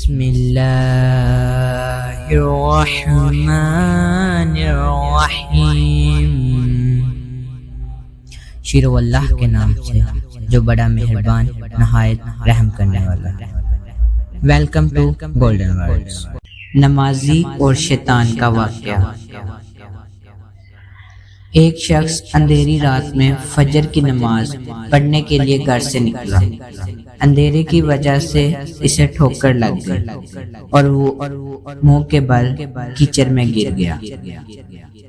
بسم اللہ الرحمن الرحیم۔ شروع اللہ کے نام سے جو بڑا مہربان نہایت رحم کرنے والا۔ Welcome to golden words. نمازی اور شیطان کا واقعہ۔ ایک شخص اندھیری رات میں فجر کی نماز پڑھنے کے لیے گھر سے نکلا۔ اندھیرے کی وجہ سے اسے ٹھوکر لگ گئی اور وہ منہ کے بل کیچڑ میں گر گیا۔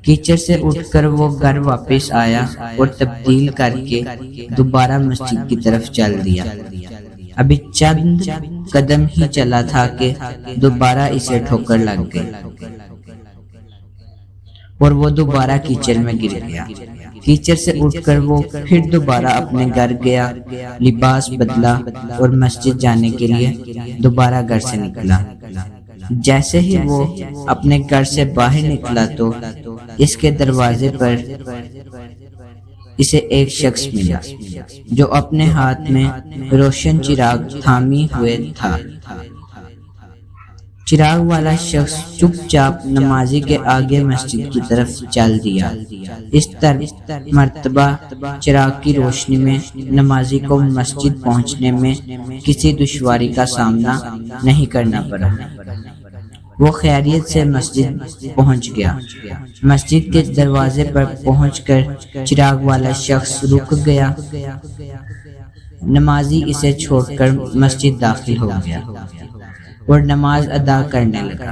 کیچڑ سے اٹھ کر وہ گھر واپس آیا اور تبدیل کر کے دوبارہ مسجد کی طرف چل دیا۔ ابھی چند قدم ہی چلا تھا کہ دوبارہ اسے ٹھوکر لگ گئی اور وہ دوبارہ کیچڑ میں گر گیا۔ کیچڑ سے اٹھ کر وہ پھر دوبارہ اپنے گھر گیا، لباس بدلا اور مسجد جانے کے لیے دوبارہ گھر سے نکلا۔ جیسے ہی وہ اپنے گھر سے باہر نکلا تو اس کے دروازے پر اسے ایک شخص ملا جو اپنے ہاتھ میں روشن چراغ تھامی ہوئے تھا۔ چراغ والا شخص چپ چاپ نمازی کے آگے مسجد کی طرف چل دیا۔ اس مرتبہ چراغ کی روشنی میں نمازی کو مسجد پہنچنے میں کسی دشواری کا سامنا نہیں کرنا پڑا۔ وہ خیریت سے مسجد پہنچ گیا۔ مسجد کے دروازے پر پہنچ کر چراغ والا شخص رک گیا۔ نمازی اسے چھوڑ کر مسجد داخل ہو گیا اور نماز ادا کرنے لگا۔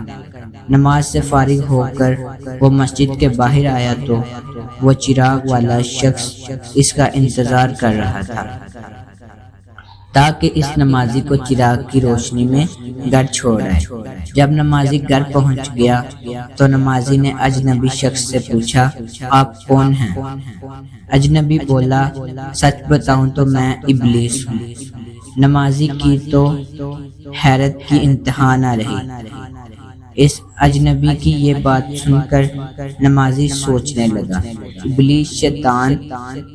نماز سے فارغ ہو کر وہ مسجد کے باہر آیا تو وہ چراغ والا شخص اس کا انتظار کر رہا تھا تاکہ اس نمازی کو چراغ کی روشنی میں گھر چھوڑے۔ جب نمازی گھر پہنچ گیا تو نمازی نے اجنبی شخص سے پوچھا، آپ کون ہیں؟ اجنبی بولا، سچ بتاؤں تو میں ابلیس ہوں۔ نمازی کی تو حیرت کی انتہا نہ رہی۔ اس اجنبی کی یہ بات سن کر نمازی سوچنے لگا، ابلیس شیطان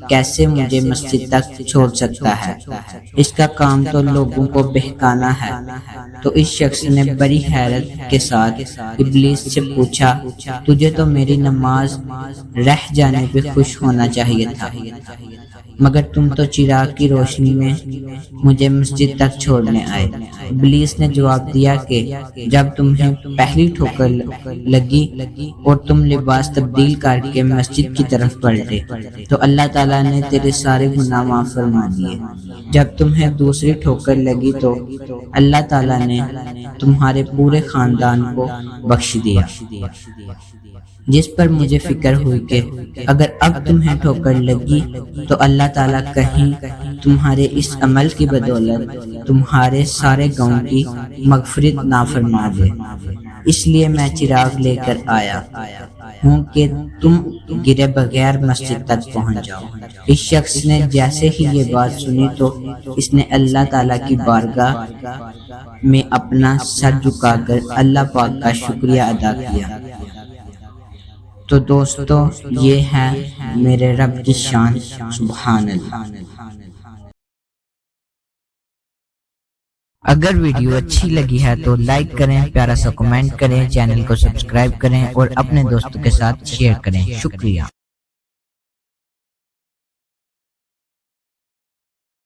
کیسے مجھے مسجد تک چھوڑ سکتا ہے؟ اس کا کام تو لوگوں کو بہکانا ہے۔ تو اس شخص نے بڑی حیرت کے ساتھ ابلیس سے پوچھا، تجھے تو میری نماز رہ جانے پہ خوش ہونا چاہیے تھا، مگر تم تو چراغ کی روشنی میں مجھے مسجد تک چھوڑنے آئے۔ ابلیس نے جواب دیا کہ جب تمہیں پہلی ٹھوکر لگی اور تم لباس تبدیل کر کے مسجد کی طرف پلٹے تو اللہ تعالیٰ نے تیرے سارے گناہ معاف فرما دیے۔ جب تمہیں دوسری ٹھوکر لگی تو اللہ تعالیٰ نے تمہارے پورے خاندان کو بخش دیا۔ جس پر مجھے فکر ہوئی کہ اگر اب تمہیں ٹھوکر لگی تو اللہ تعالیٰ کہیں تمہارے اس عمل کی بدولت تمہارے سارے گاؤں کی مغفرت نہ فرما دے، اس لیے میں چراغ لے کر آیا ہوں کہ تم گرے بغیر مسجد تک پہنچ جاؤ۔ اس شخص نے جیسے ہی یہ بات سنی تو اس نے اللہ تعالیٰ کی بارگاہ میں اپنا سر جھکا کر اللہ پاک کا شکریہ ادا کیا۔ تو دوستو، یہ ہے میرے رب کی شان، سبحان اللہ۔ اگر ویڈیو اچھی لگی ہے تو لائک کریں، پیارا سا کمنٹ کریں، چینل کو سبسکرائب کریں اور اپنے دوستوں کے ساتھ شیئر کریں۔ شکریہ۔